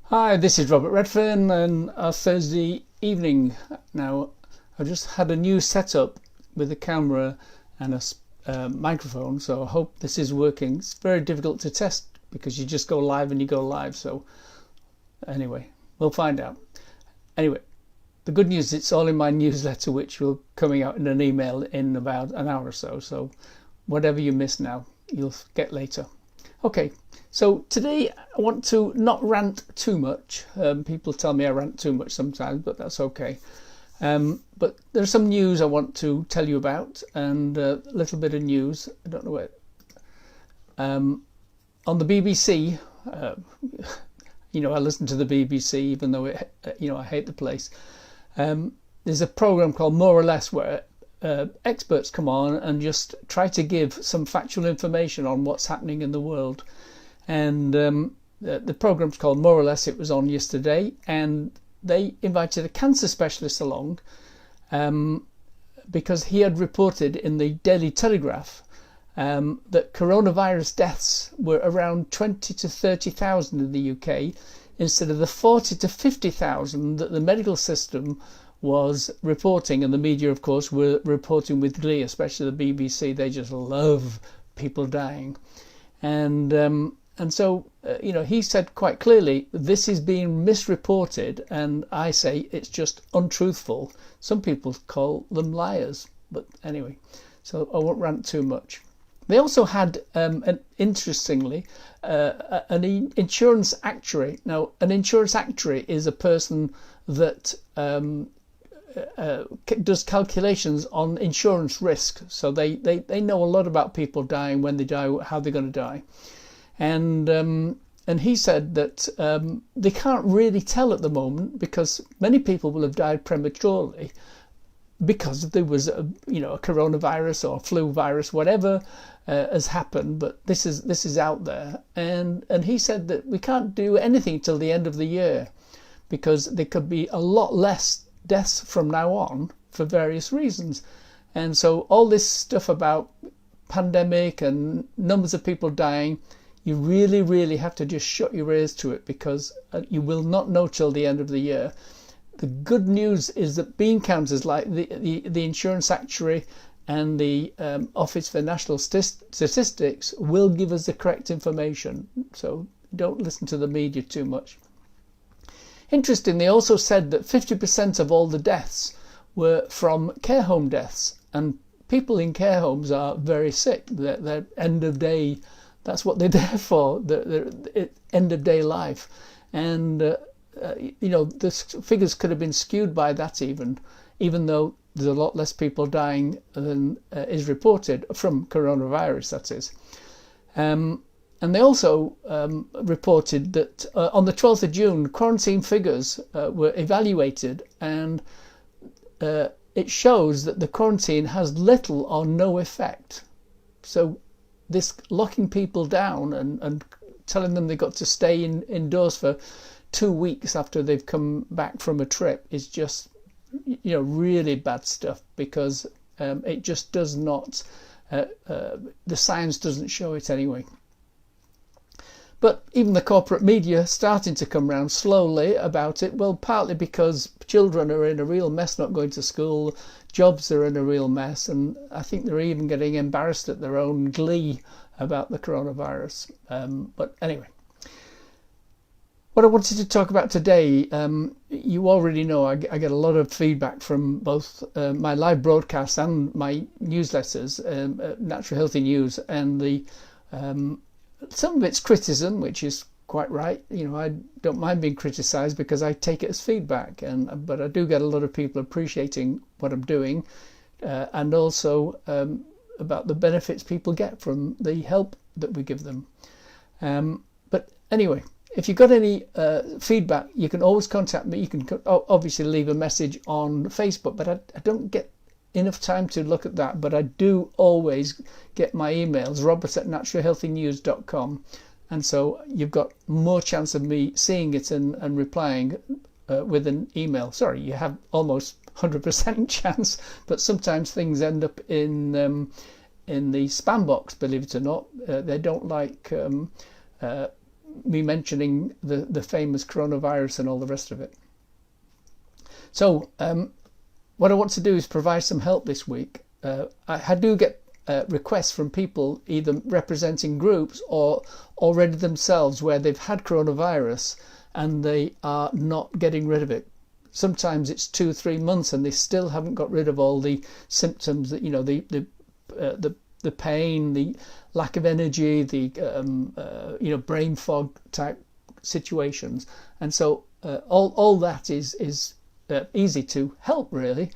Hi, this is Robert Redfern and our Thursday evening. Now, I've just had a new setup with a camera and a microphone, so I hope this is working. It's very difficult to test because you just go live and you go live, so anyway, we'll find out. Anyway, the good news, it's all in my newsletter, which will coming out in an email in about an hour or so, so whatever you miss now, you'll get later. Okay, so today I want to not rant too much. People tell me I rant too much sometimes, but that's okay. But there's some news I want to tell you about, and a little bit of news. I don't know where. On the BBC, I listen to the BBC, even though I hate the place. There's a program called More or Less where experts come on and just try to give some factual information on what's happening in the world. And the program's called More or Less. It was on yesterday, and they invited a cancer specialist along because he had reported in the Daily Telegraph that coronavirus deaths were around 20 to 30,000 in the UK instead of the 40 to 50,000 that the medical system was reporting, and the media, of course, were reporting with glee, especially the BBC. They just love people dying, and so he said quite clearly, this is being misreported, and I say it's just untruthful. Some people call them liars, but anyway, so I won't rant too much. They also had, interestingly, an insurance actuary. Now, an insurance actuary is a person that does calculations on insurance risk. So they know a lot about people dying, when they die, how they're going to die. And he said that they can't really tell at the moment because many people will have died prematurely because there was a coronavirus or flu virus, whatever has happened, but this is out there. And he said that we can't do anything till the end of the year because there could be a lot less deaths from now on for various reasons. And so all this stuff about pandemic and numbers of people dying, you really, really have to just shut your ears to it because you will not know till the end of the year. The good news is that bean counters like the insurance actuary and the Office for National Statistics will give us the correct information. So don't listen to the media too much. Interesting, they also said that 50% of all the deaths were from care home deaths, and people in care homes are very sick. They're end of day, that's what they're there for, the end of day life. And the figures could have been skewed by that even though there's a lot less people dying than is reported from coronavirus, that is. And they also reported that on the 12th of June, quarantine figures were evaluated, and it shows that the quarantine has little or no effect. So this locking people down and telling them they've got to stay indoors for 2 weeks after they've come back from a trip is just, really bad stuff because it just does not, the science doesn't show it anyway. But even the corporate media starting to come round slowly about it, well, partly because children are in a real mess not going to school, jobs are in a real mess, and I think they're even getting embarrassed at their own glee about the coronavirus. But anyway, what I wanted to talk about today, you already know I get a lot of feedback from both my live broadcasts and my newsletters, Natural Healthy News, and the some of it's criticism, which is quite right. I don't mind being criticised because I take it as feedback, but I do get a lot of people appreciating what I'm doing, and also about the benefits people get from the help that we give them. But anyway, if you've got any feedback, you can always contact me. You can obviously leave a message on Facebook, but I don't get enough time to look at that, but I do always get my emails, robert@naturalhealthynews.com, and so you've got more chance of me seeing it and replying with an email. Sorry, you have almost 100% chance, but sometimes things end up in the spam box, believe it or not. They don't like me mentioning the famous coronavirus and all the rest of it. So what I want to do is provide some help this week. I do get requests from people either representing groups or already themselves where they've had coronavirus and they are not getting rid of it. Sometimes it's 2-3 months and they still haven't got rid of all the symptoms that, the pain, the lack of energy, the brain fog type situations. And so all that is easy to help, really.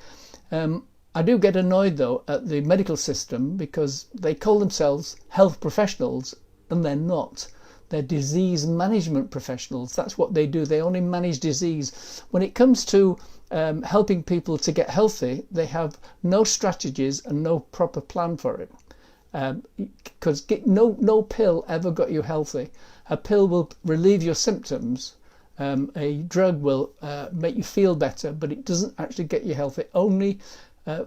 I do get annoyed though at the medical system because they call themselves health professionals and they're not. They're disease management professionals. That's what they do. They only manage disease. When it comes to helping people to get healthy, they have no strategies and no proper plan for it. Because no pill ever got you healthy. A pill will relieve your symptoms. A drug will make you feel better, but it doesn't actually get you healthy. Only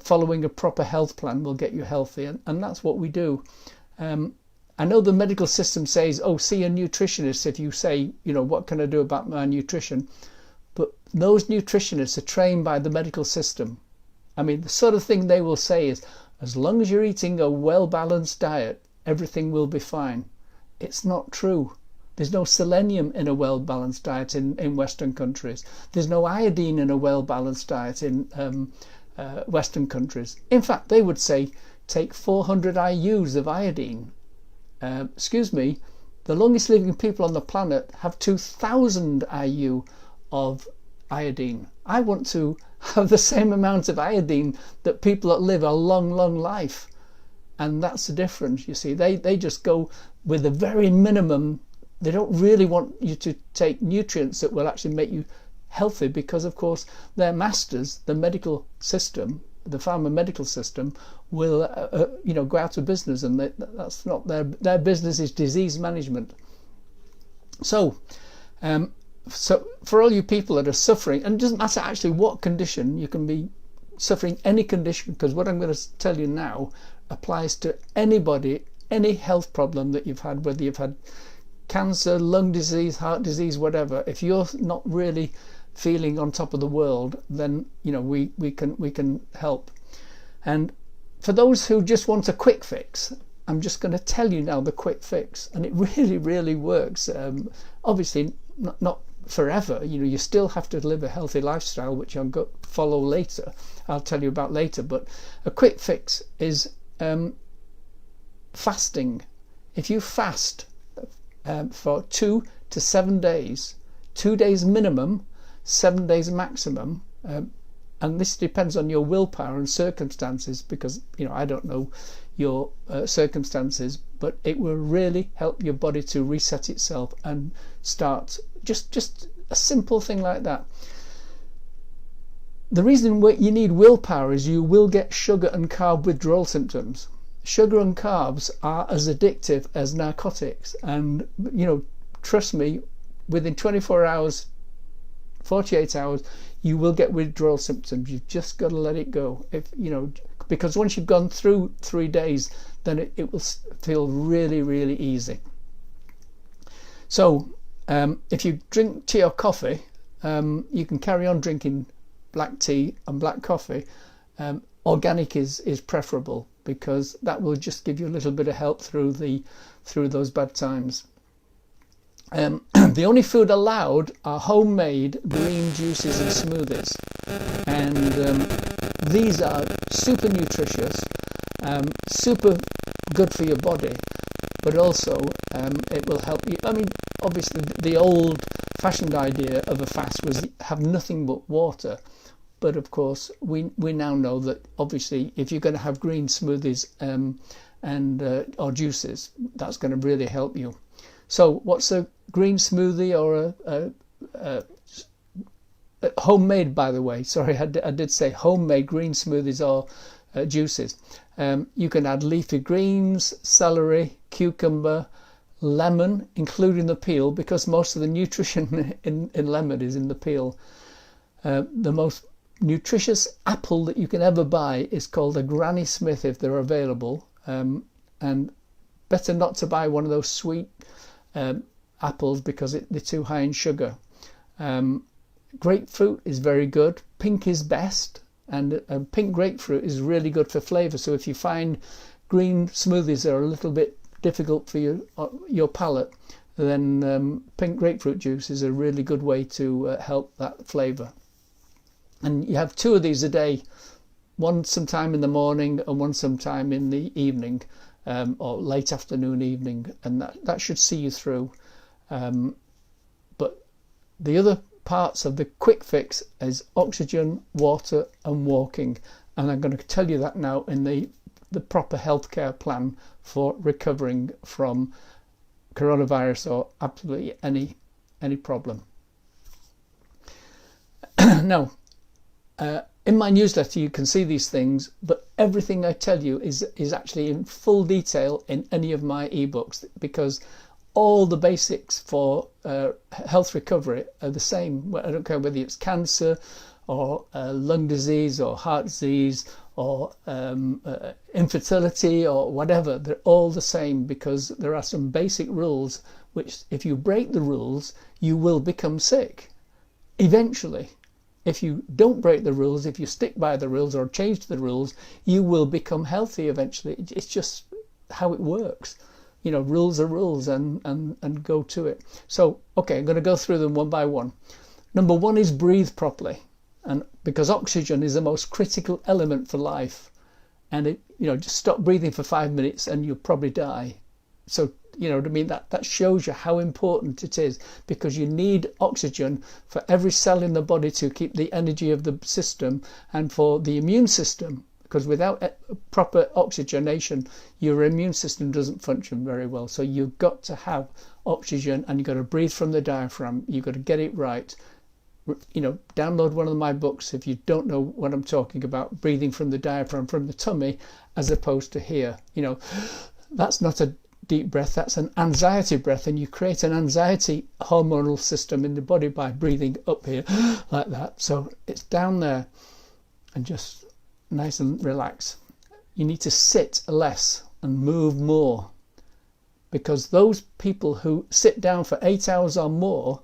following a proper health plan will get you healthy, and that's what we do. I know the medical system says, oh, see a nutritionist if you say, what can I do about my nutrition? But those nutritionists are trained by the medical system. I mean, the sort of thing they will say is, as long as you're eating a well-balanced diet, everything will be fine. It's not true. There's no selenium in a well-balanced diet in Western countries. There's no iodine in a well-balanced diet in Western countries. In fact, they would say, take 400 IUs of iodine. The longest living people on the planet have 2,000 IU of iodine. I want to have the same amount of iodine that people that live a long, long life. And that's the difference, you see. They just go with the very minimum. They don't really want you to take nutrients that will actually make you healthy because, of course, their masters, the medical system, the pharma medical system, will go out of business, and that's not their business. Is disease management. So for all you people that are suffering, and it doesn't matter actually what condition, you can be suffering any condition, because what I'm going to tell you now applies to anybody, any health problem that you've had, whether you've had cancer, lung disease, heart disease, whatever. If you're not really feeling on top of the world, then we can help. And for those who just want a quick fix, I'm just going to tell you now the quick fix, and it really, really works. Obviously not forever. You still have to live a healthy lifestyle, which I'll follow later. I'll tell you about later. But a quick fix is fasting. If you fast for 2 to 7 days, 2 days minimum, 7 days maximum, and this depends on your willpower and circumstances, because I don't know your circumstances, but it will really help your body to reset itself and start just a simple thing like that. The reason you need willpower is you will get sugar and carb withdrawal symptoms. Sugar and carbs are as addictive as narcotics, and trust me, within 24 hours, 48 hours, you will get withdrawal symptoms. You've just got to let it go. Because once you've gone through 3 days, then it will feel really, really easy. So if you drink tea or coffee, you can carry on drinking black tea and black coffee. Organic is preferable, because that will just give you a little bit of help through those bad times. The only food allowed are homemade green juices and smoothies, and these are super nutritious, super good for your body, but also it will help you. I mean, obviously the old-fashioned idea of a fast was have nothing but water, but of course we now know that obviously if you're going to have green smoothies or juices, that's going to really help you. So what's a green smoothie, or a homemade, by the way? Sorry, I did say homemade green smoothies or juices. You can add leafy greens, celery, cucumber, lemon, including the peel, because most of the nutrition in lemon is in the peel. The most nutritious apple that you can ever buy is called a Granny Smith, if they're available, and better not to buy one of those sweet apples because they're too high in sugar. Grapefruit is very good. Pink is best, and pink grapefruit is really good for flavour. So if you find green smoothies are a little bit difficult for your palate, then pink grapefruit juice is a really good way to help that flavour. And you have 2 of these a day, one sometime in the morning and one sometime in the evening, or late afternoon, evening, and that should see you through. But the other parts of the quick fix is oxygen, water and walking, and I'm going to tell you that now in the proper healthcare plan for recovering from coronavirus or absolutely any problem. Now, in my newsletter you can see these things, but everything I tell you is actually in full detail in any of my ebooks, because all the basics for health recovery are the same. I don't care whether it's cancer or lung disease or heart disease or infertility or whatever. They're all the same, because there are some basic rules which, if you break the rules, you will become sick eventually. If you don't break the rules, if you stick by the rules or change the rules, you will become healthy eventually. It's just how it works. You know, rules are rules, and go to it. So, okay, I'm going to go through them one by one. Number 1 is breathe properly, and because oxygen is the most critical element for life, and just stop breathing for 5 minutes and you'll probably die. So, you know what I mean? That shows you how important it is, because you need oxygen for every cell in the body to keep the energy of the system, and for the immune system, because without proper oxygenation, your immune system doesn't function very well. So you've got to have oxygen, and you've got to breathe from the diaphragm. You've got to get it right. Download one of my books if you don't know what I'm talking about, breathing from the diaphragm, from the tummy, as opposed to here. That's not a deep breath, that's an anxiety breath, and you create an anxiety hormonal system in the body by breathing up here like that. So it's down there and just nice and relaxed. You need to sit less and move more, because those people who sit down for 8 hours or more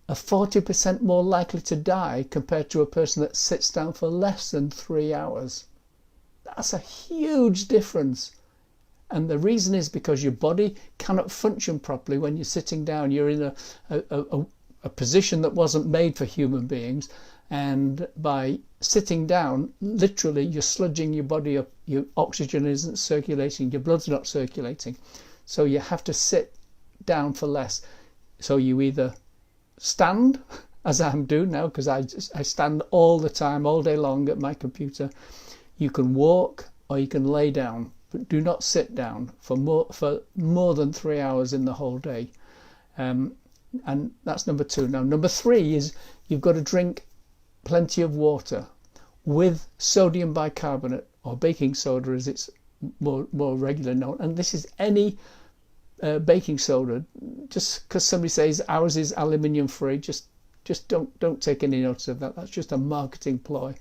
are 40% more likely to die compared to a person that sits down for less than 3 hours. That's a huge difference. And the reason is because your body cannot function properly when you're sitting down. You're in a position that wasn't made for human beings, and by sitting down, literally you're sludging your body up. Your oxygen isn't circulating, your blood's not circulating, so you have to sit down for less. So you either stand, as I'm doing now, because I stand all the time, all day long at my computer. You can walk, or you can lay down, but do not sit down for more than 3 hours in the whole day. And that's number 2. Now, number 3 is you've got to drink plenty of water with sodium bicarbonate, or baking soda as it's more regularly known. And this is any baking soda. Just because somebody says ours is aluminium free, just don't take any notice of that. That's just a marketing ploy.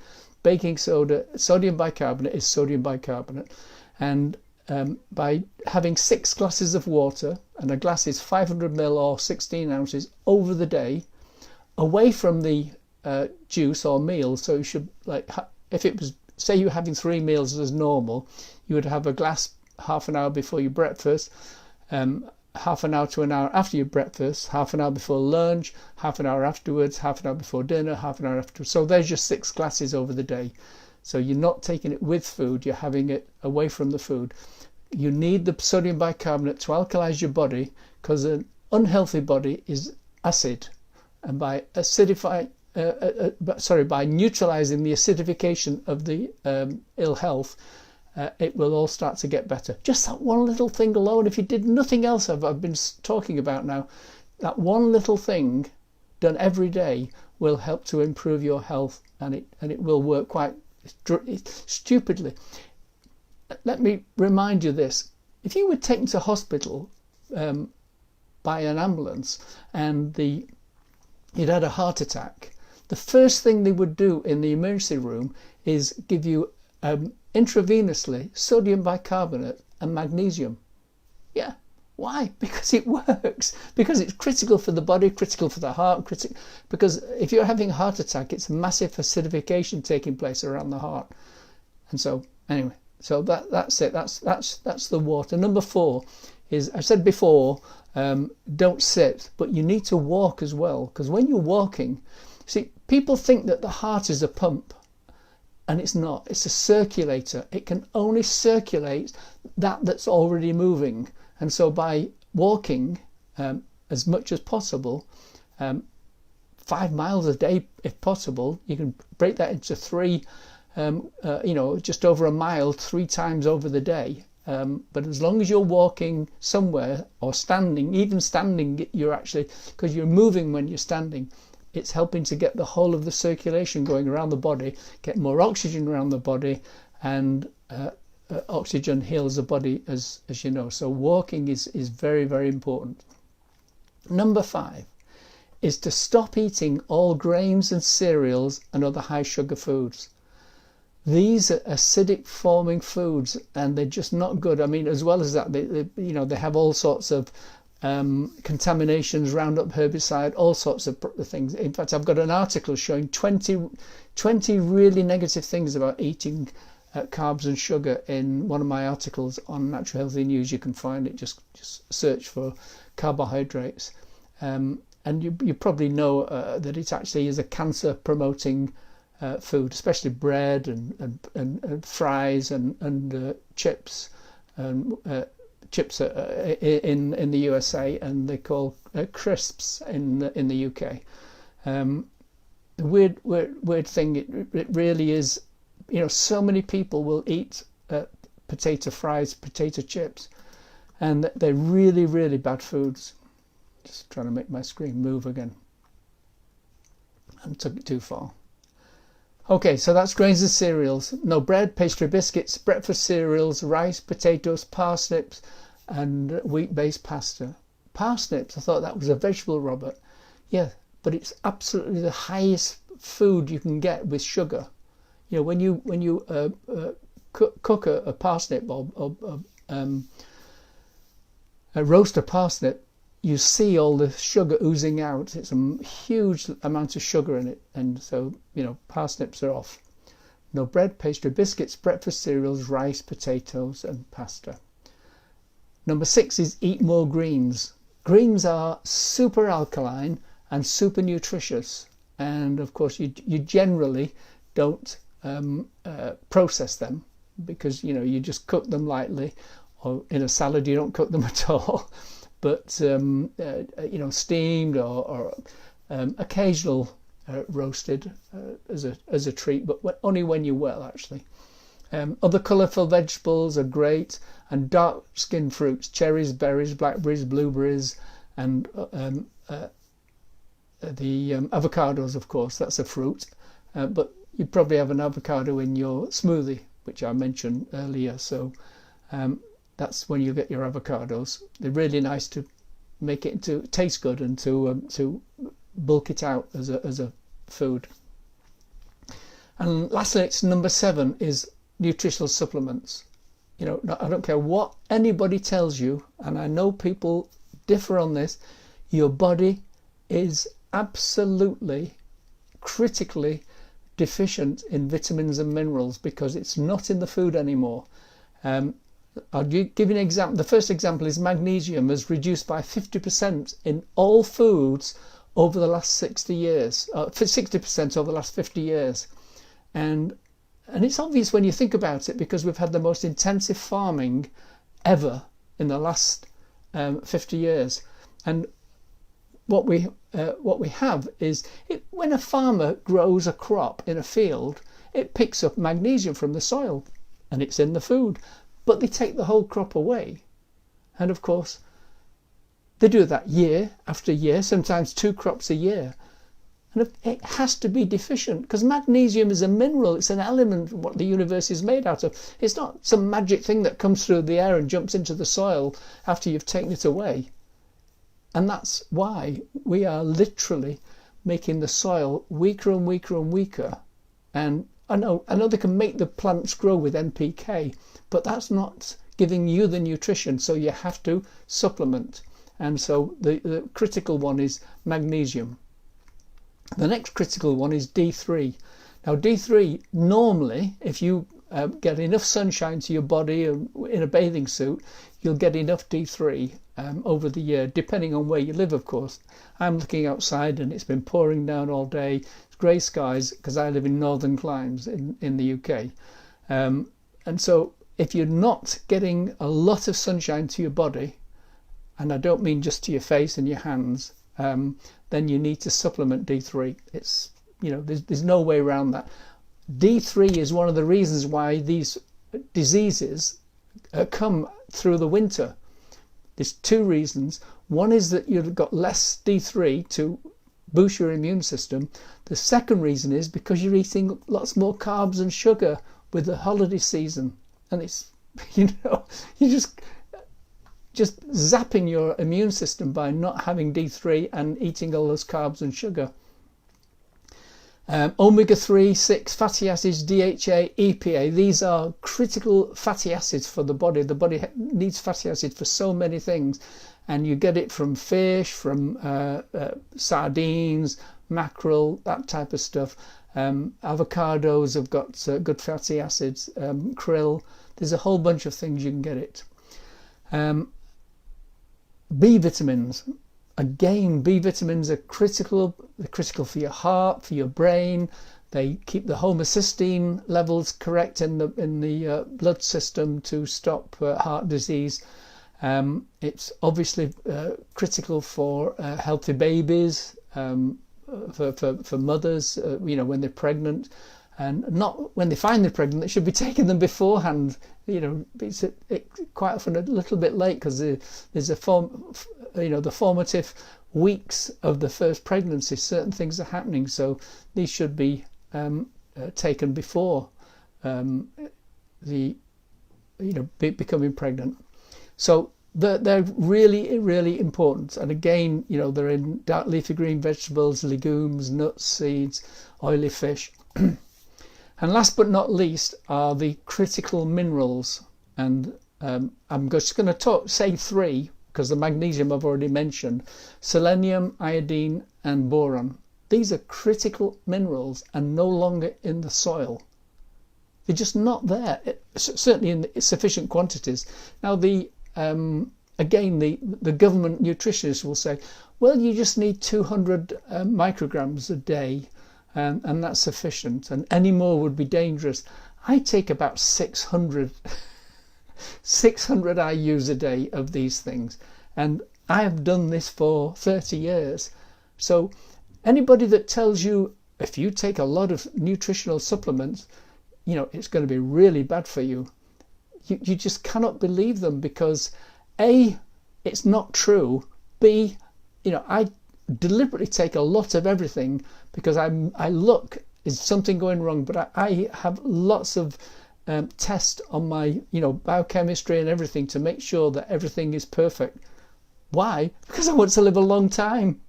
Baking soda, sodium bicarbonate is sodium bicarbonate. And by having 6 glasses of water, and a glass is 500 ml or 16 ounces over the day, away from the juice or meal. So you should, if it was, say you're having 3 meals as normal, you would have a glass half an hour before your breakfast, half an hour to an hour after your breakfast, half an hour before lunch, half an hour afterwards, half an hour before dinner, half an hour after. So there's your 6 glasses over the day. So you're not taking it with food, you're having it away from the food. You need the sodium bicarbonate to alkalize your body, because an unhealthy body is acid, and by by neutralizing the acidification of the ill health, it will all start to get better. Just that one little thing alone, if you did nothing else I've been talking about now, that one little thing done every day will help to improve your health, and it will work quite stupidly. Let me remind you this: if you were taken to hospital by an ambulance and you'd had a heart attack, the first thing they would do in the emergency room is give you intravenously sodium bicarbonate and magnesium. Yeah, Why? Because it works. Because it's critical for the body, critical for the heart, because if you're having a heart attack, it's massive acidification taking place around the heart. And so, anyway, so that's it. That's the water. Number 4 is, I said before, don't sit, but you need to walk as well. Because when you're walking, see, people think that the heart is a pump. And it's not. It's a circulator. It can only circulate that's already moving. And so by walking as much as possible, 5 miles a day if possible, you can break that into 3, just over a mile 3 times over the day. But as long as you're walking somewhere or standing, even standing, you're actually, because you're moving when you're standing, it's helping to get the whole of the circulation going around the body, get more oxygen around the body, and oxygen heals the body, as you know. So walking is very, very important. Number 5 is to stop eating all grains and cereals and other high sugar foods. These are acidic forming foods, and they're just not good. I mean, as well as that, they have all sorts of contaminations, Roundup herbicide, all sorts of things. In fact, I've got an article showing 20 really negative things about eating carbs and sugar in one of my articles on Natural Healthy News. You can find it, just search for carbohydrates. And you probably know that it actually is a cancer promoting food, especially bread and fries and chips and chips in the USA, and they call crisps in the UK. The weird thing, it really is, so many people will eat potato fries, potato chips, and they're really, really bad foods. Just trying to make my screen move again. I took it too far. Okay, so that's grains and cereals. No bread, pastry, biscuits, breakfast cereals, rice, potatoes, parsnips, and wheat-based pasta. Parsnips, I thought that was a vegetable, Robert. Yeah, but it's absolutely the highest food you can get with sugar. When you cook a parsnip or roast a parsnip, you see all the sugar oozing out. It's a huge amount of sugar in it, and so parsnips are off. No bread, pastry, biscuits, breakfast cereals, rice, potatoes, and pasta. Number 6 is eat more greens. Greens are super alkaline and super nutritious, and of course you generally don't process them, because you just cook them lightly, or in a salad you don't cook them at all. But steamed or occasional roasted as a treat, but only when you're well, actually. Other colourful vegetables are great, and dark skinned fruits, cherries, berries, blackberries, blueberries, and the avocados, of course, that's a fruit. But you probably have an avocado in your smoothie, which I mentioned earlier. So that's when you get your avocados. They're really nice to make it to taste good and to bulk it out as a food. And lastly, it's number 7 is nutritional supplements. I don't care what anybody tells you, and I know people differ on this. Your body is absolutely critically deficient in vitamins and minerals because it's not in the food anymore. I'll give you an example. The first example is magnesium is reduced by 50% in all foods over the last 60 years, 60% over the last 50 years. And it's obvious when you think about it, because we've had the most intensive farming ever in the last 50 years. And what we have is, when a farmer grows a crop in a field, it picks up magnesium from the soil and it's in the food. But they take the whole crop away. And of course, they do that year after year, sometimes 2 crops a year. And it has to be deficient, because magnesium is a mineral. It's an element, what the universe is made out of. It's not some magic thing that comes through the air and jumps into the soil after you've taken it away. And that's why we are literally making the soil weaker and weaker and weaker. And I know they can make the plants grow with NPK, but that's not giving you the nutrition, so you have to supplement. And so the critical one is magnesium. The next critical one is D3. Now D3, normally, if you get enough sunshine to your body in a bathing suit, you'll get enough D3 over the year, depending on where you live, of course. I'm looking outside and it's been pouring down all day. It's grey skies because I live in northern climes in the UK. And so if you're not getting a lot of sunshine to your body, and I don't mean just to your face and your hands, then you need to supplement D3. It's, there's no way around that. D3 is one of the reasons why these diseases come through the winter. There's two reasons. One is that you've got less D3 to boost your immune system. The second reason is because you're eating lots more carbs and sugar with the holiday season. And it's, you're just zapping your immune system by not having D3 and eating all those carbs and sugar. Omega-3, 6, fatty acids, DHA, EPA, these are critical fatty acids for the body. The body needs fatty acids for so many things, and you get it from fish, from sardines, mackerel, that type of stuff. Avocados have got good fatty acids, krill. There's a whole bunch of things you can get it. B vitamins. Again, B vitamins are critical. They're critical for your heart, for your brain. They keep the homocysteine levels correct in the blood system to stop heart disease. It's obviously critical for healthy babies, for mothers, when they're pregnant, and not when they find they're pregnant. They should be taking them beforehand. It's quite often a little bit late because there's the formative weeks of the first pregnancy, certain things are happening, so these should be taken before becoming pregnant. So they're really, really important. And again, they're in dark leafy green vegetables, legumes, nuts, seeds, oily fish. And last but not least are the critical minerals. And I'm just going to say three, because the magnesium I've already mentioned: selenium, iodine, and boron. These are critical minerals and no longer in the soil. They're just not there, certainly in sufficient quantities. Now, the government nutritionists will say, well, you just need 200 micrograms a day, and that's sufficient, and any more would be dangerous. I take about 600 IUs a day of these things, and I have done this for 30 years. So anybody that tells you if you take a lot of nutritional supplements, it's going to be really bad for you, you just cannot believe them, because A, it's not true. B, I deliberately take a lot of everything because I look, is something going wrong? But I have lots of tests on my biochemistry and everything to make sure that everything is perfect. Why? Because I want to live a long time.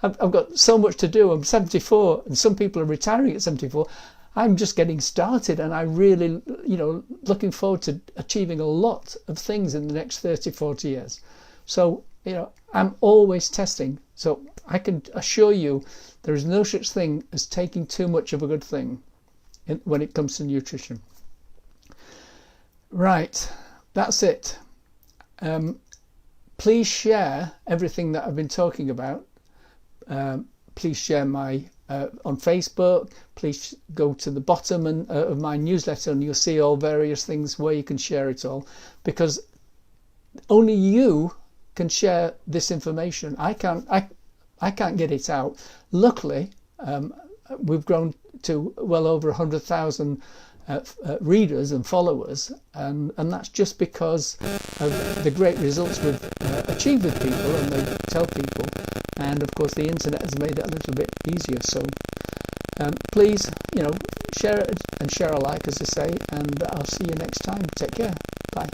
I've got so much to do. I'm 74, and some people are retiring at 74. I'm just getting started, and I really, looking forward to achieving a lot of things in the next 30, 40 years. So, I'm always testing. So I can assure you there is no such thing as taking too much of a good thing when it comes to nutrition. Right, that's it. Please share everything that I've been talking about. Please share my on Facebook. Please go to the bottom of my newsletter, and you'll see all various things where you can share it all, because only you can share this information. I can't get it out. Luckily, we've grown to well over 100,000 readers and followers, and that's just because of the great results we've achieved with people, and they tell people, and of course the internet has made it a little bit easier. So please, share it and share alike, as I say, and I'll see you next time. Take care. Bye.